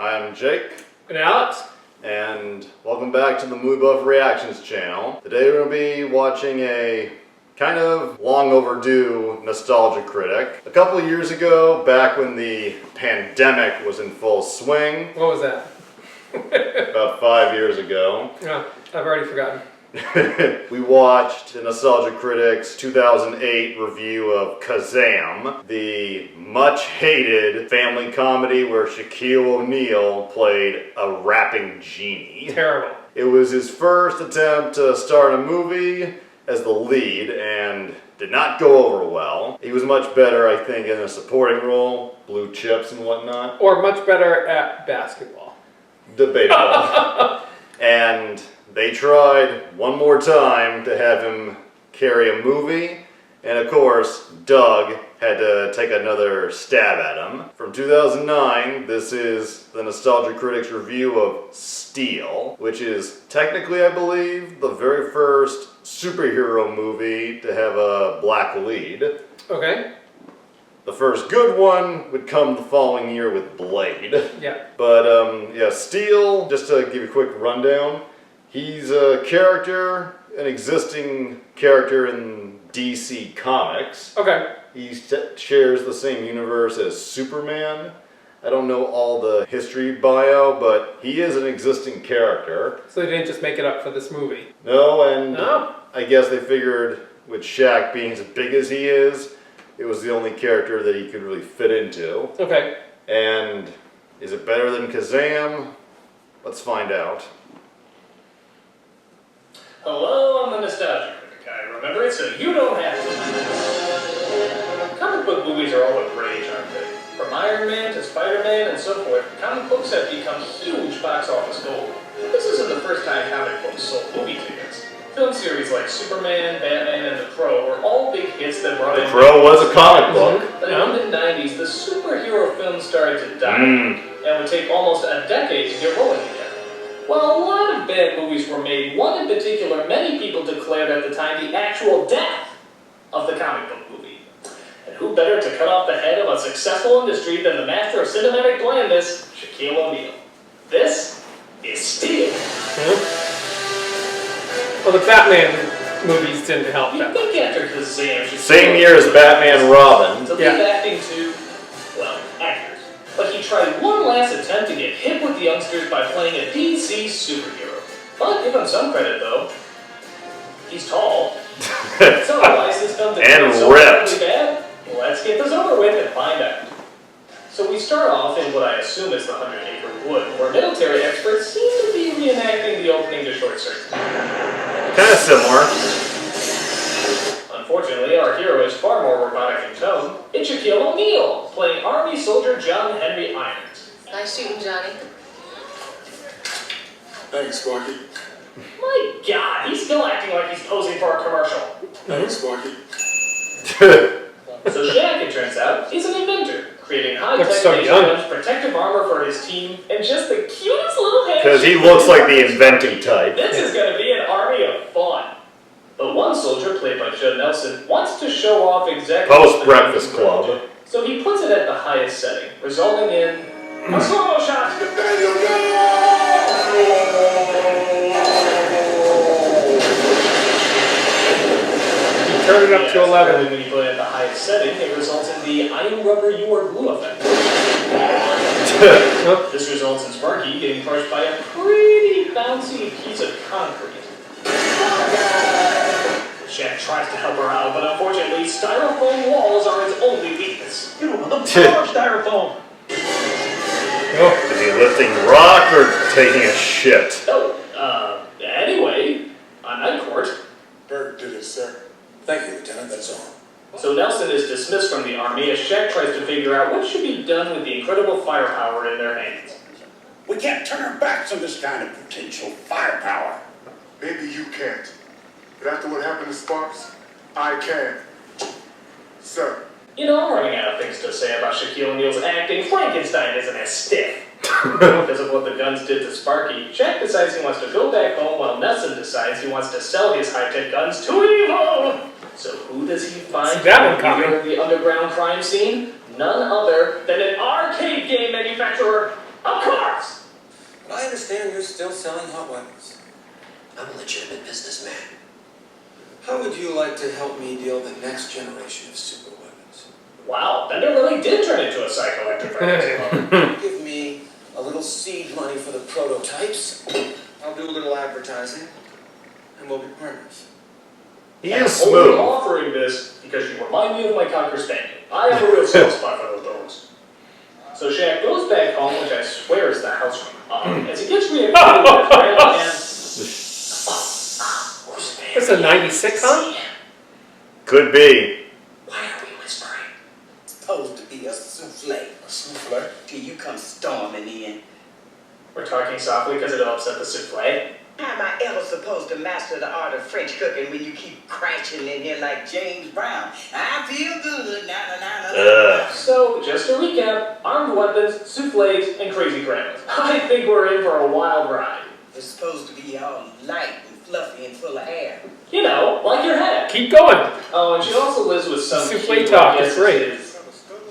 I'm Jake. And Alex. And welcome back to the Movie Buff Reactions channel. Today we're going to be watching a kind of long overdue Nostalgia Critic. A couple of years ago, back when the pandemic was in full swing. What was that? About 5 years ago. Yeah, I've already forgotten. We watched the Nostalgia Critic's 2008 review of Kazam, the much-hated family comedy where Shaquille O'Neal played a rapping genie. Terrible. It was his first attempt to star in a movie as the lead and did not go over well. He was much better, I think, in a supporting role, blue chips and whatnot. Or much better at basketball. Debatable. And they tried one more time to have him carry a movie, and of course, Doug had to take another stab at him. From 2009, this is the Nostalgia Critic's review of Steel, which is technically, I believe, the very first superhero movie to have a black lead. Okay. The first good one would come the following year with Blade. Yeah. But, yeah, Steel, just to give you a quick rundown, he's a character, an existing character in DC Comics. Okay. He shares the same universe as Superman. I don't know all the history bio, but he is an existing character. So they didn't just make it up for this movie? No, and No? I guess they figured with Shaq being as big as he is, it was the only character that he could really fit into. Okay. And is it better than Kazam? Let's find out. Hello, I'm the Nostalgia Critic. I remember it, so you don't have to. Comic book movies are all the rage, aren't they? From Iron Man to Spider-Man and so forth, comic books have become huge box office gold. This isn't the first time comic books sold movie tickets. Film series like Superman, Batman, and The Crow were all big hits that brought in... The Crow was a comic book. But in the mid-90s, the superhero films started to die, and would take almost a decade to get rolling again. While a lot of bad movies were made, one in particular many people declared at the time the actual death of the comic book movie. And who better to cut off the head of a successful industry than the master of cinematic blandness, Shaquille O'Neal. This is Steel. Well, the Batman movies didn't help You'd that think after Kazam... Same year as Batman and Robin. To leave acting to, well, actors. But he tried one last attempt to get hip with the youngsters by playing a DC superhero. But give him some credit, though. He's tall. So why is this film and so ripped. bad? Let's get this over with and find out. So we start off in what I assume is the 100-acre wood, where military experts seem to be reenacting the opening to Short Circuit. Kind of similar. Unfortunately, our hero is far more robotic in tone. It's Shaquille O'Neal, playing Army soldier John Henry Irons. Nice shooting, Johnny. Thanks, Sparky. My God, he's still acting like he's posing for a commercial. Thanks, Sparky. So Shaq, it turns out, is an inventor, creating high-tech items, protective armor for his team, and just the cutest little head. Because he looks like the inventing type. This is going to be an army of fun. But one soldier, played by Judd Nelson, wants to show off exactly Post-Breakfast Club. So he puts it at the highest setting, resulting in a slow shot. Turn it up to 11. When you put it at the highest setting, it results in the I am rubber, you are glue effect. This results in Sparky getting crushed by a pretty bouncy piece of concrete. Shaq tries to help her out, but unfortunately, styrofoam walls are his only weakness. You know, the power of styrofoam. Is he lifting rock or taking a shit? Anyway, on night court. Bird did it, sir. Thank you, Lieutenant, that's all. So Nelson is dismissed from the army as Shaq tries to figure out what should be done with the incredible firepower in their hands. We can't turn our backs on this kind of potential firepower. Maybe you can't. But after what happened to Sparks, I can. Sir. You know, I'm running out of things to say about Shaquille O'Neal's acting. Frankenstein isn't as stiff. Because of what the guns did to Sparky, Shaq decides he wants to go back home while Nelson decides he wants to sell his high-tech guns to evil! So who does he find in the underground crime scene? None other than an arcade game manufacturer, of course! understand you're still selling hot weapons. I'm a legitimate businessman. How would you like to help me build the next generation of super weapons? Wow, Bender really did turn into a psychoactive right. Give me a little seed money for the prototypes. I'll do a little advertising, and we'll be partners. He I'm is only smooth. offering this because you remind me of my Cocker Spaniel. I have a real soft spot for those dogs. So Shaq goes back home, which I swear is the house from as he gets reacquainted with Grandma and... It's a 96 sitcom? Could be. Why are we whispering? Supposed to be a souffle. A souffle? Till you come storming in. We're talking softly because it'll upset the souffle. How am I ever supposed to master the art of French cooking when you keep crashing in here like James Brown? I feel good. So, just to recap, armed weapons, souffles, and crazy grandmas. I think we're in for a wild ride. It's supposed to be all light and fluffy and full of air. You know, like your head. Keep going. Oh, and she also lives with some Souffle kid who talk I guess is great. his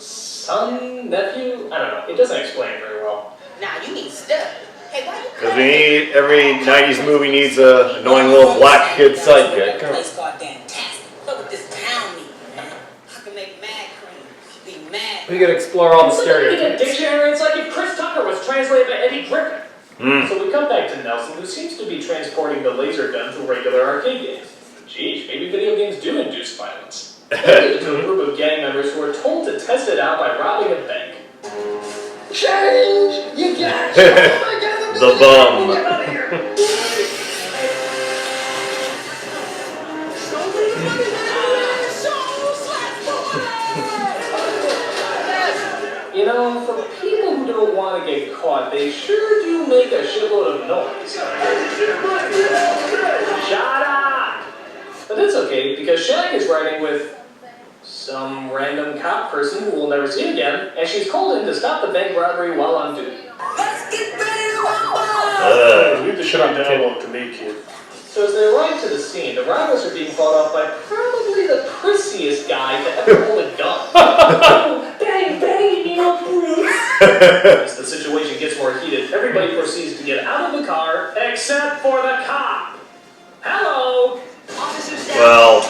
son, nephew? I don't know. It doesn't explain very well. Now you need stuff. Hey, why you Because we need, every 90s movie needs a annoying little black kid sidekick. Place goddamn tastic. Look what this town needs. I can make mad cream. Be mad. We gotta explore all the It's like reading a stereotypes. dictionary. It's like if Chris Tucker was translated by Eddie Griffin. So we come back to Nelson, who seems to be transporting the laser gun to regular arcade games. Geez, maybe video games do induce violence. They give it to a group of gang members who are told to test it out by robbing a bank. Change! You got The bum. Get out of here! You know, for people who don't want to get caught, they sure do make a shitload of noise. Shut up! But that's okay, because Shaq is riding with some random cop person who we'll never see again, and she's called in to stop the bank robbery while on duty. Let's get ready to rumble! Leave the shit down to me, kid. So as they arrive to the scene, the robbers are being fought off by probably the prissiest guy to ever hold a gun. Bang, bang, you know, Bruce. As the situation gets more heated, everybody proceeds to get out of the car, except for the cop. Hello! Well,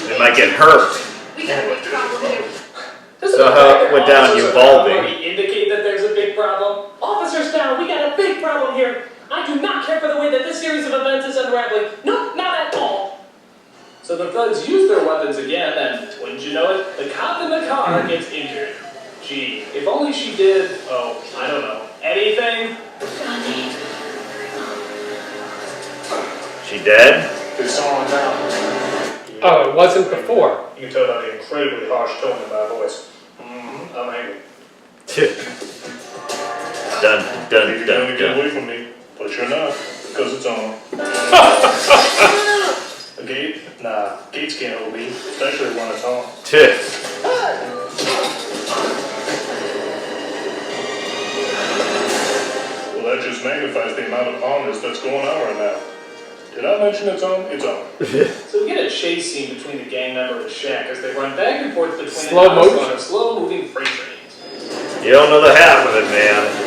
they might get hurt. We got a big problem here. Doesn't So the how fact that it went down officers are Uvalde. already indicate that there's a big problem? Officers down, we got a big problem here. I do not care for the way that this series of events is unraveling. No, not at all. So the thugs use their weapons again, and wouldn't you know it, the cop in the car gets injured. Gee, if only she did, oh, I don't know, anything? She dead? It's on now. Oh, it wasn't before. You can tell by the incredibly harsh tone in my voice. I'm angry. Dun, dun, You're dun, gonna get dun. away from me, but you're not, because it's on. A gate? Nah, gates can't hold me, especially when it's on. Well, that just magnifies the amount of onness that's going on right now. Did I mention it's on? It's on. So we get a chase scene between the gang member and Shaq as they run back and forth between Slow an house motion. on of slow-moving freight trains. You don't know the half of it, man.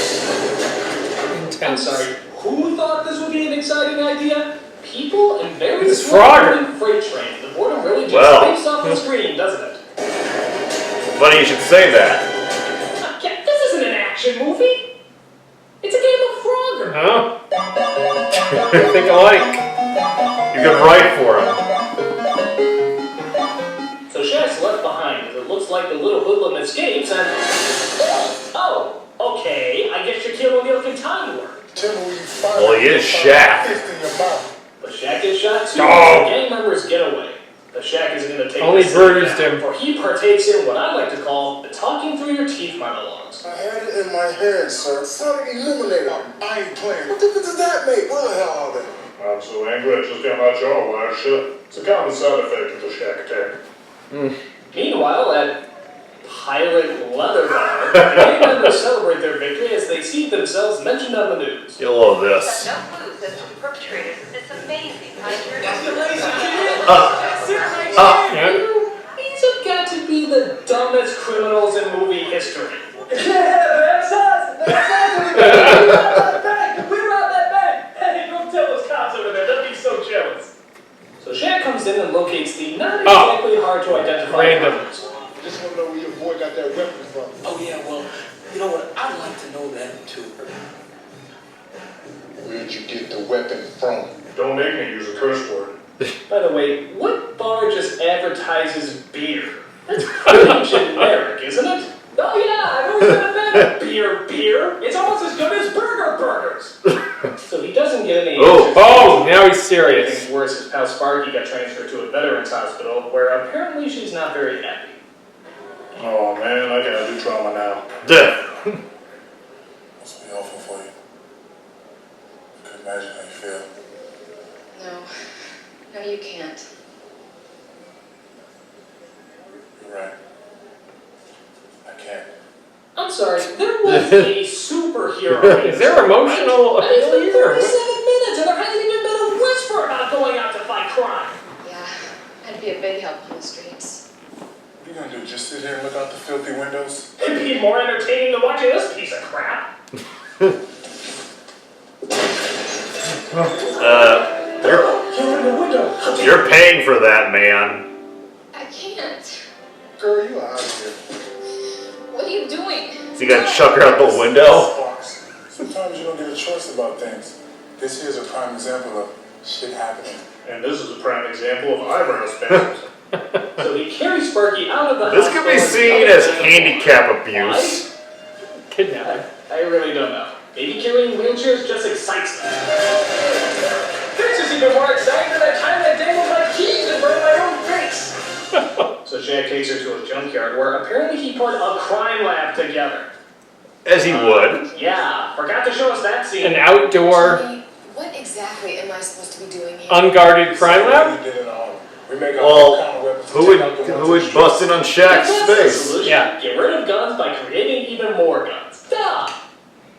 I'm Intense. sorry, who thought this would be an exciting idea? People and very It's slow-moving freight trains. The boredom really just Well. leaps off the screen, doesn't it? Funny you should say that. Yeah, this isn't an action movie. It's a game of Frogger. Huh? Think alike. You could write for him. So Shaq's left behind as it looks like the little hoodlum escapes and... Oh, okay, I guess Shaquille O'Neal can time work. Well, he is Shaq. But Shaq gets shot too, Oh. so the gang members get away. But Shaq isn't going to take Only this bruised down, him. for he partakes in what I like to call the talking through your teeth monologues. I had it in my head, sir. Sonic Illuminator. I ain't playing. What difference does that make? What the hell are they? I'm so angry I just got my jaw wired shut. It's a common side effect of the Shaq attack. Meanwhile, at Pirate Leather Bar, the gang members celebrate their victory as they see themselves mentioned on the news. You'll love this. No clues as to the perpetrators of this amazing Yeah. villainous criminals in movie history. We robbed that bank! Hey, don't tell those cops over there, they'll be so jealous. So Shaq comes in and locates the not exactly hard to identify random. Just want to know where your boy got that weapon from. Oh yeah, well, you know what? I'd like to know that too. Where'd you get the weapon from? Don't make me use a curse word. By the way, what bar just advertises beer? That's pretty generic, isn't it? Oh yeah, I've always been a fan of beer. It's almost as good as burgers. So he doesn't get any answers. Oh, now he's serious. Things worse, his pal Sparky got transferred to a veterans hospital where apparently she's not very happy. Oh man, I gotta do trauma now. Must be awful for you. I couldn't imagine how you feel. No, you can't. You're right. I can't. I'm sorry, there was a superhero. Is there emotional And it's appeal been here? 37 minutes and there hasn't even been a whisper about going out to fight crime. Yeah, I'd be a big help on the streets. What are you gonna do? Just sit here and look out the filthy windows? It'd be more entertaining than watching this piece of crap. You're in the window. You're paying for that, man. I can't. Girl, you out of here. What are you doing? Is he gonna chuck her out the window? Sparks. Sometimes you don't get a choice about things. This here's a prime example of shit happening. And this is a prime example of eyebrow spasms. So he carries Sparky out of the This house. could be seen as handicap abuse. Kidnapping. I really don't know. Maybe carrying wheelchairs just excites me. This is even more exciting than the time I dangled my keys and burned my own face. So Shaq takes her to a junkyard where apparently he put a crime lab together. As he would. Yeah, forgot to show us that scene. An outdoor, Jimmy, what exactly am I supposed to be doing here? unguarded crime lab? We did it all. We make our Well, own kind of weapons. who would bust in on Shaq's That's the space? solution. Yeah. Get rid of guns by creating even more guns. Duh.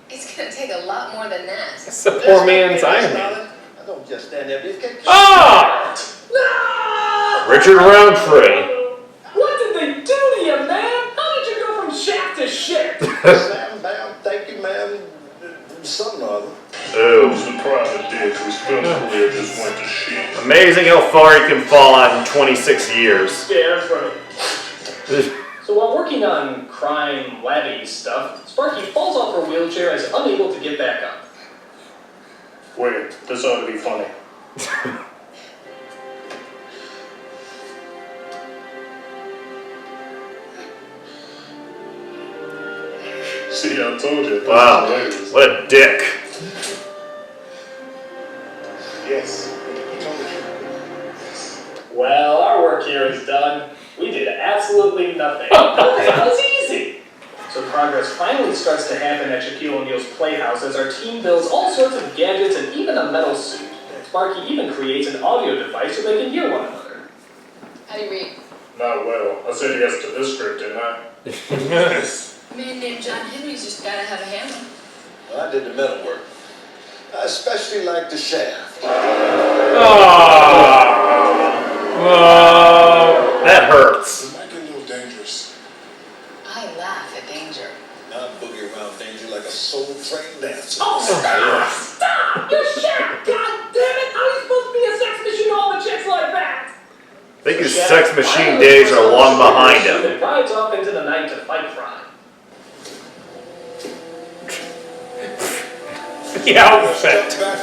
It's gonna take a lot more than that. It's the poor man's Iron Man. I don't just stand there, beefcake. Ah! No! Richard Roundtree. What did they do to you, man? How did you go from Shaq to shit? Slam, bam, thank you, ma'am. Something or other. Ooh. Who's the private dick whose film career just went to shit? Amazing how far he can fall in 26 years. Yeah, that's funny. So while working on crime labby stuff, Sparky falls off her wheelchair and is unable to get back up. Wait, this ought to be funny. See, I told you. Wow. What a dick. Yes. I told you. Well, our work here is done. We did absolutely nothing. That was easy. So progress finally starts to happen at Shaquille O'Neal's playhouse as our team builds all sorts of gadgets and even a metal suit. Sparky even creates an audio device so they can hear one another. How do you read? Not well. I said yes to this script, didn't I? Yes. A man named John Henry's just gotta have a hammer. Well, I did the metal work. I especially like the shaft. Oh, That hurts. It might get a little dangerous. I laugh at danger. I boogie around danger like a soul-trained dancer. Oh, stop! Stop! You're Shaq! God damn it! How are you supposed to be a sex machine all the chicks like that? I think his sex machine days are long behind him. He rides off into the night to fight crime. the outfit. Step back.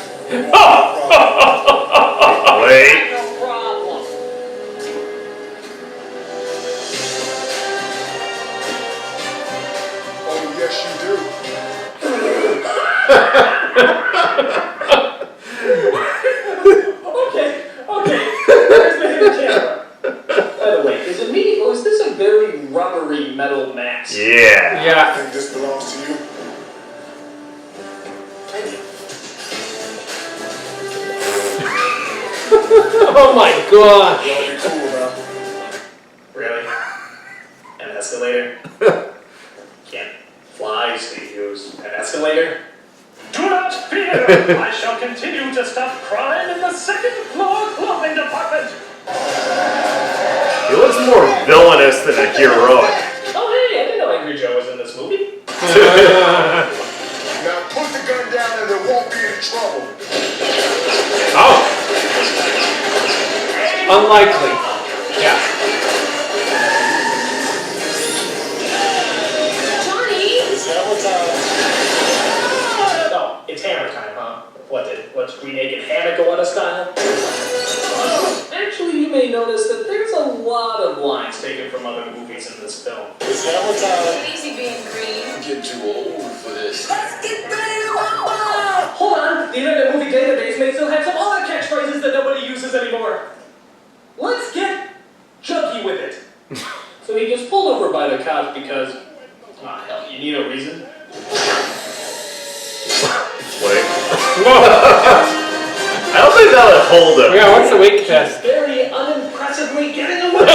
Wait. No problem. Oh, yes, you do. Okay. Where's the hidden camera? By the way, is it me or is this a very rubbery metal mask? Yeah. I Yeah. think this belongs to you. Oh my god. Y'all be cool now. Really? An escalator? Can't fly, so you use an escalator? Do not fear! I shall continue to stop crime in the second floor clothing department! He looks more villainous than a heroic. Oh trouble. Oh. Unlikely. Yeah. Johnny! It's hammer time. Oh, it's hammer time, huh? What's Green-Naked Hammock style? Actually, you may notice that there's a lot of lines taken from other movies in this film. It's hammer time. Easy being green. I'm getting too old for this. Let's get ready to rumble! Hold on, the Internet Movie Database may still have some other catchphrases that nobody uses anymore. Let's get junky with it. So he gets pulled over by the cops because, hell, you need a reason. Wait. I don't think that would hold him. Yeah, what's the weight test? Very unimpressively getting away.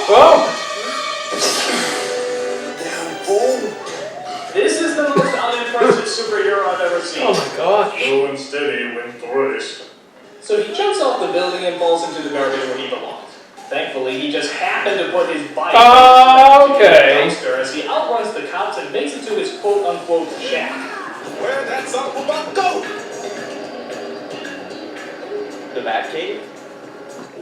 Oh. Damn fool. This is the most unimpressive superhero I've ever seen. Oh my gosh. Slow and steady when thrust. So he jumps off the building and falls into the garbage where he belongs. Thankfully, he just happened to put his bike Okay. into the dumpster as he outruns the cops and makes it to his quote-unquote shack. Where that son of a buck go? The Batcave?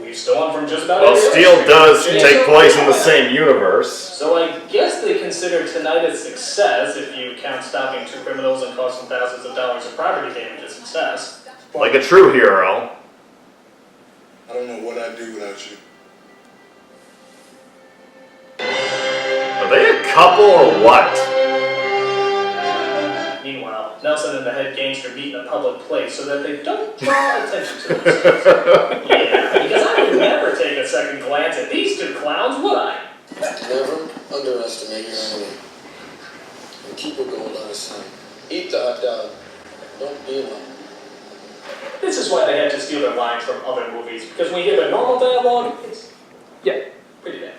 We've stolen from just about Well, every Steel other does street. take place in the same universe. So I guess they consider tonight a success if you count stopping 2 criminals and costing thousands of dollars of property damage a success. Like a true hero. I don't know what I'd do without you. Are they a couple or what? Meanwhile, Nelson and the head gangster meet in a public place so that they don't draw attention to themselves. Yeah, because I would never take a second glance at these 2 clowns, would I? Never underestimate your enemy. And keep a goal out of sight. Eat the hot dog. Don't be alone. This is why they had to steal their lines from other movies, because when you hear the normal dialogue, it's pretty bad.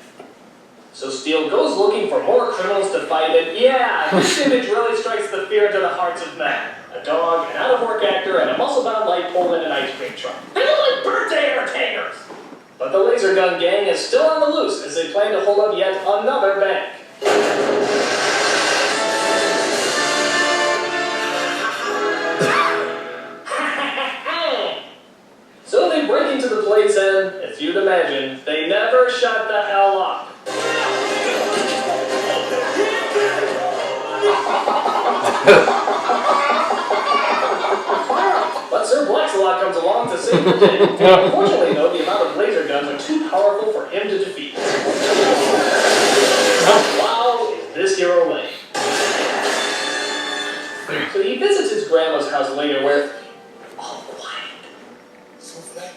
So Steele goes looking for more criminals to fight, and yeah, this image really strikes the fear into the hearts of men. A dog, an out-of-work actor, and a muscle-bound light pole in an ice cream truck. They look like birthday entertainers! But the laser gun gang is still on the loose as they plan to hold up yet another bank. So they break into the place and, as you'd imagine, they never shut the hell up. But Sir Blacksalot comes along to save the day. Unfortunately, though, the amount of laser guns are too powerful for him to defeat. Wow, is this hero lame. So he visits his grandma's house later where... all quiet. So flat.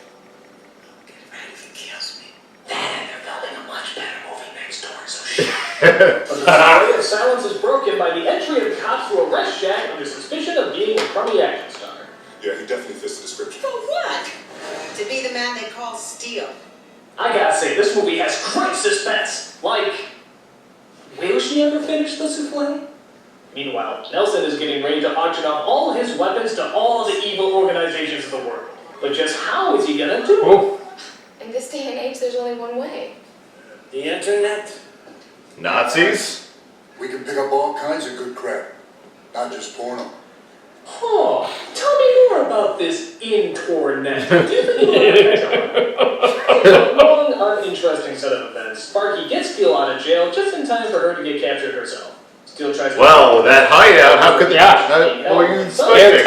Get ready to kiss me. And they're building a much better movie next door, so shit. But the story of silence is broken by the entry of cops to arrest Shaq under suspicion of being a crummy action star. Yeah, he definitely fits the description. For what? To be the man they call Steel. I gotta say, this movie has great suspense. Like, will she ever finish the souffle? Meanwhile, Nelson is getting ready to auction off all his weapons to all the evil organizations of the world. But just how is he gonna do it? In this day and age, there's only one way. The internet? Nazis? We can pick up all kinds of good crap, not just porno. Huh. Tell me more about this internet. A long, uninteresting set of events. Sparky gets Steel out of jail just in time for her to get captured herself. Steel tries to... Well, that hideout, how could... What were you expecting?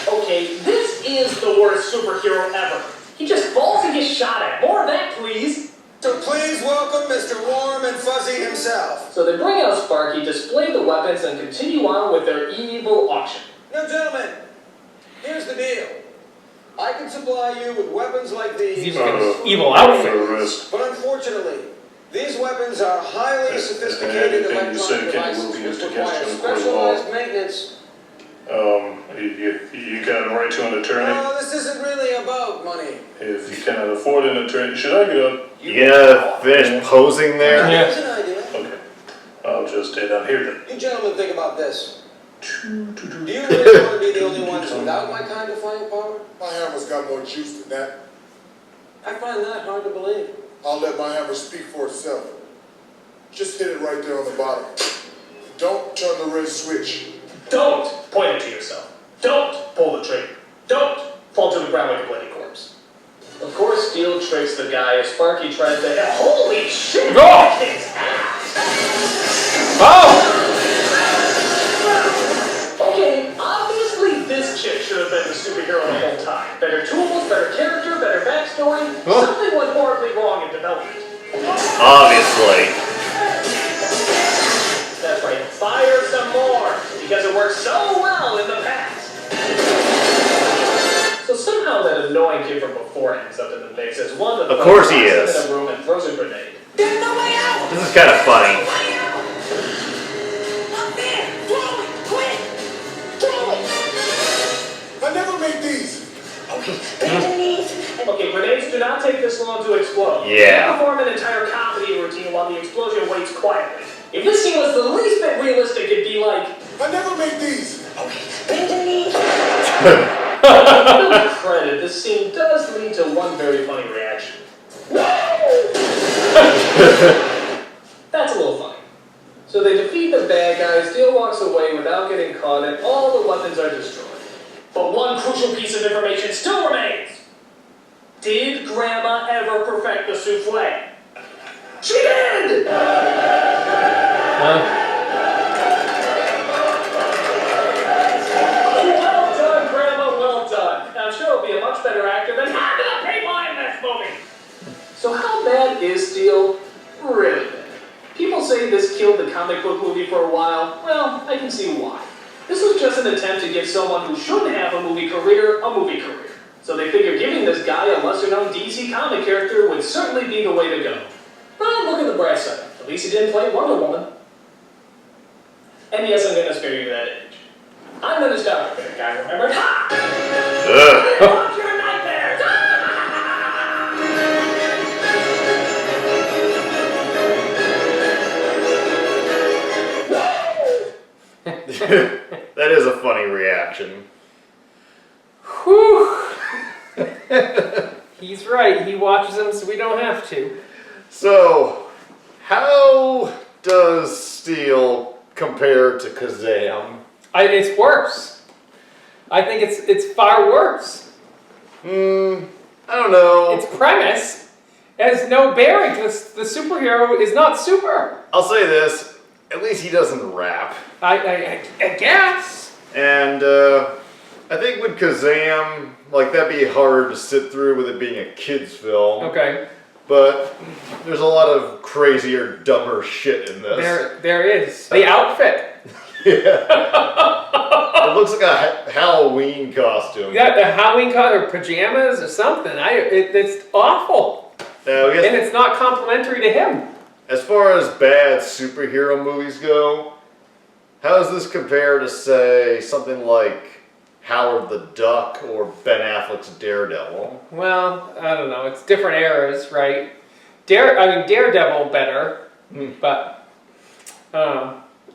Okay, this is the worst superhero ever. He just falls and gets shot at. More of that, please. So please welcome Mr. Warm and Fuzzy himself. So they bring out Sparky, display the weapons, and continue on with their evil auction. Now, gentlemen, here's the deal. I can supply you with weapons like these, Evil outfit. Risk. but unfortunately, these weapons are highly sophisticated Anything you say electronic can be devices used which against require you in a court of law. specialized maintenance. You got a right to an attorney. No, this isn't really about money. If you cannot afford an attorney, should I get up? You gonna finish posing there? Yeah. Here's an idea. Okay. I'll just stay down here then. You gentlemen think about this. Do you really want to be the only ones without my kind of flying power? My hammer's got more juice than that. I find that hard to believe. I'll let my hammer speak for itself. Just hit it right there on the bottom. Don't turn the red switch. Don't point it to yourself. Don't pull the trigger. Don't fall to the ground like a bloody corpse. Of course, Steel tricks the guy as Sparky tries to... Holy shit! Oh! Kicks ass! Oh! Okay, obviously this chick should have been the superhero the whole time. Better tools, better character, better backstory. Oh. Something went horribly wrong in development. Obviously. That's right, fire some more, because it worked so well in the past. So somehow that annoying kid from before ends up in the mix as one of the... Of course he is. ...in a room and throws a grenade. There's no way out! This is kind of funny. Up there! Throw it! Quick! Throw it! I never made these. Okay, bend your knees. Okay, grenades do not take this long to explode. Yeah. You can't perform an entire comedy routine while the explosion waits quietly. If this scene was the least bit realistic, it'd be like... I never made these. Okay, bend your knees. Give credit, this scene does lead to one very funny reaction. That's a little funny. So they defeat the bad guy, Steel walks away without getting caught, and all the weapons are destroyed. But one crucial piece of information still remains. Did Grandma ever perfect the souffle? She did! Well done, Grandma, well done. I'm sure he'll be a much better actor than half of the people in this movie. So how bad is Steel? Really bad. People say this killed the comic book movie for a while. Well, I can see why. This was just an attempt to give someone who shouldn't have a movie career a movie career. So they figured giving this guy a lesser-known DC comic character would certainly be the way to go. But look at the bright side. At least he didn't play Wonder Woman. And yes, I'm going to spare you that image. I'm the Nostalgia Critic guy, remember? Ha! Watch your nightmares! That is a funny reaction. Whew. He's right. He watches them so we don't have to. So, how does Steel compare to Kazam? It's worse. I think it's far worse. I don't know. Its premise has no bearing because the superhero is not super. I'll say this. At least he doesn't rap. I guess. And I think with Kazam, like, that'd be hard to sit through with it being a kid's film. Okay. But there's a lot of crazier, dumber shit in this. There is. The outfit. Yeah. It looks like a Halloween costume. Yeah, the Halloween costume or pajamas or something. It's awful. And it's not complimentary to him. As far as bad superhero movies go, how does this compare to, say, something like Howard the Duck or Ben Affleck's Daredevil? Well, I don't know. It's different eras, right? Daredevil better, but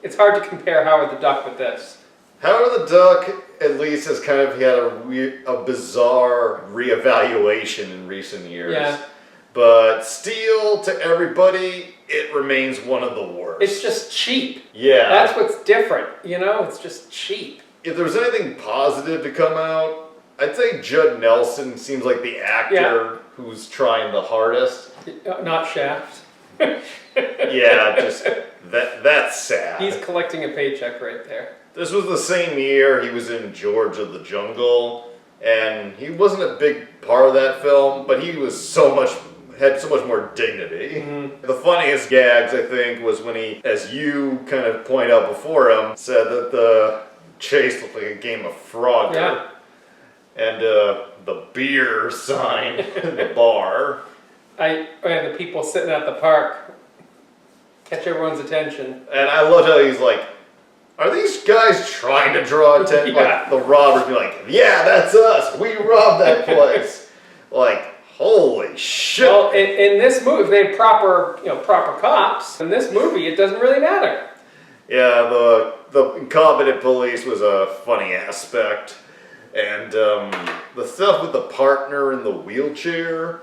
it's hard to compare Howard the Duck with this. Howard the Duck, at least, has kind of had a bizarre reevaluation in recent years. Yeah. But Steel, to everybody, it remains one of the worst. It's just cheap. Yeah. That's what's different, you know? It's just cheap. If there's anything positive to come out, I'd say Judd Nelson seems like the actor who's trying the hardest. Not Shaft. Yeah, just that's sad. He's collecting a paycheck right there. This was the same year he was in George of the Jungle, and he wasn't a big part of that film, but he was had so much more dignity. Mm-hmm. The funniest gags, I think, was when he, as you kind of point out before him, said that the chase looked like a game of Frogger. Yeah. And the beer sign in the bar. And the people sitting at the park catch everyone's attention. And I loved how he's like, are these guys trying to draw attention? Yeah. Like, the robbers be like, yeah, that's us. We robbed that place. Like, holy shit. Well, in this movie, if they have proper cops. In this movie, it doesn't really matter. Yeah, the incompetent police was a funny aspect. And the stuff with the partner in the wheelchair,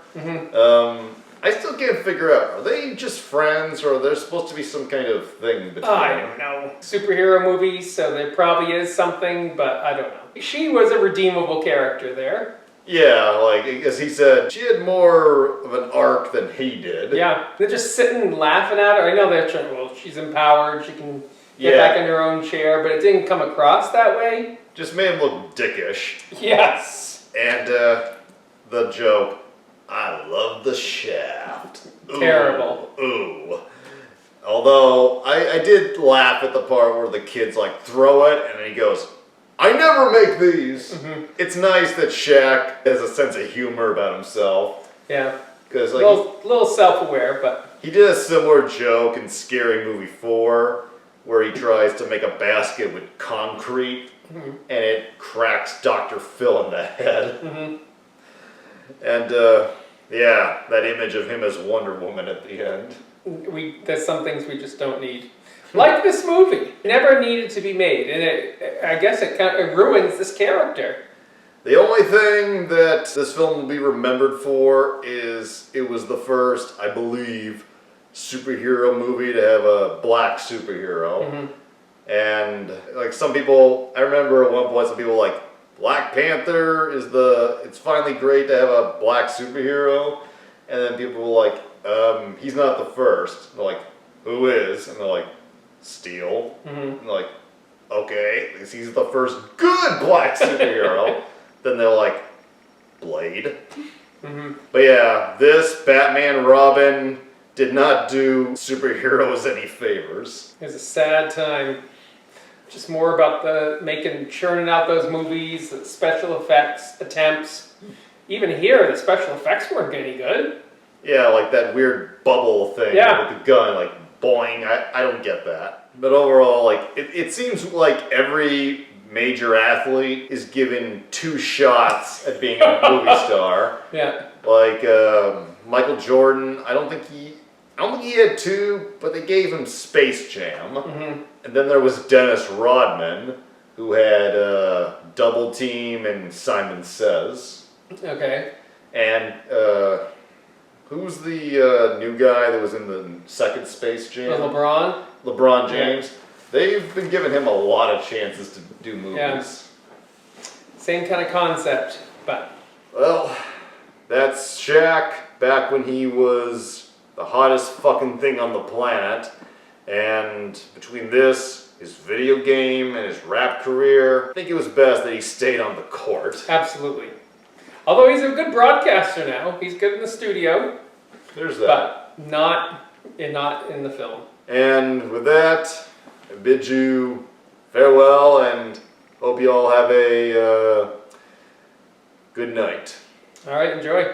I still can't figure out, are they just friends or are there supposed to be some kind of thing between I them? don't know. Superhero movies, so there probably is something, but I don't know. She was a redeemable character there. Yeah, like, as he said, she had more of an arc than he did. Yeah, they're just sitting laughing at her. I know they're trying, well, she's empowered, she can get Yeah. back in her own chair, but it didn't come across that way. Just made him look dickish. Yes. And the joke, I love the shaft. Ooh, Terrible. Ooh. Although, I did laugh at the part where the kids like throw it and then he goes, I never make these. Mm-hmm. It's nice that Shaq has a sense of humor about himself. Yeah. Because like little self-aware, but... he did a similar joke in Scary Movie 4 where he tries to make a basket with concrete and it cracks Dr. Phil in the head. And yeah, that image of him as Wonder Woman at the end. There's some things we just don't need. Like this movie. It never needed to be made, and I guess it kind of ruins this character. The only thing that this film will be remembered for is it was the first, I believe, superhero movie to have a black superhero. And like some people, I remember at one point some people were like, Black Panther is it's finally great to have a black superhero. And then people were like, he's not the first. And they're like, who is? And they're like, Steel. And they're like, okay, he's the first good black superhero. Then they're like, Blade. But yeah, this Batman Robin did not do superheroes any favors. It was a sad time. Just more about churning out those movies, the special effects attempts. Even here, the special effects weren't any good. Yeah, like that weird bubble thing with the gun, like boing. I don't get that. But overall, like it seems like every major athlete is given 2 shots at being a movie star. Yeah. Like Michael Jordan, I don't think he had 2, but they gave him Space Jam. And then there was Dennis Rodman, who had Double Team and Simon Says. Okay. And who's the new guy that was in the second Space Jam? LeBron? LeBron James. Yeah. They've been giving him a lot of chances to do movies. Yeah. Same kind of concept, but... Well, that's Shaq back when he was the hottest fucking thing on the planet. And between this, his video game, and his rap career, I think it was best that he stayed on the court. Absolutely. Although he's a good broadcaster now. He's good in the studio. There's that. But not in the film. And with that, I bid you farewell and hope you all have a good night. All right, enjoy.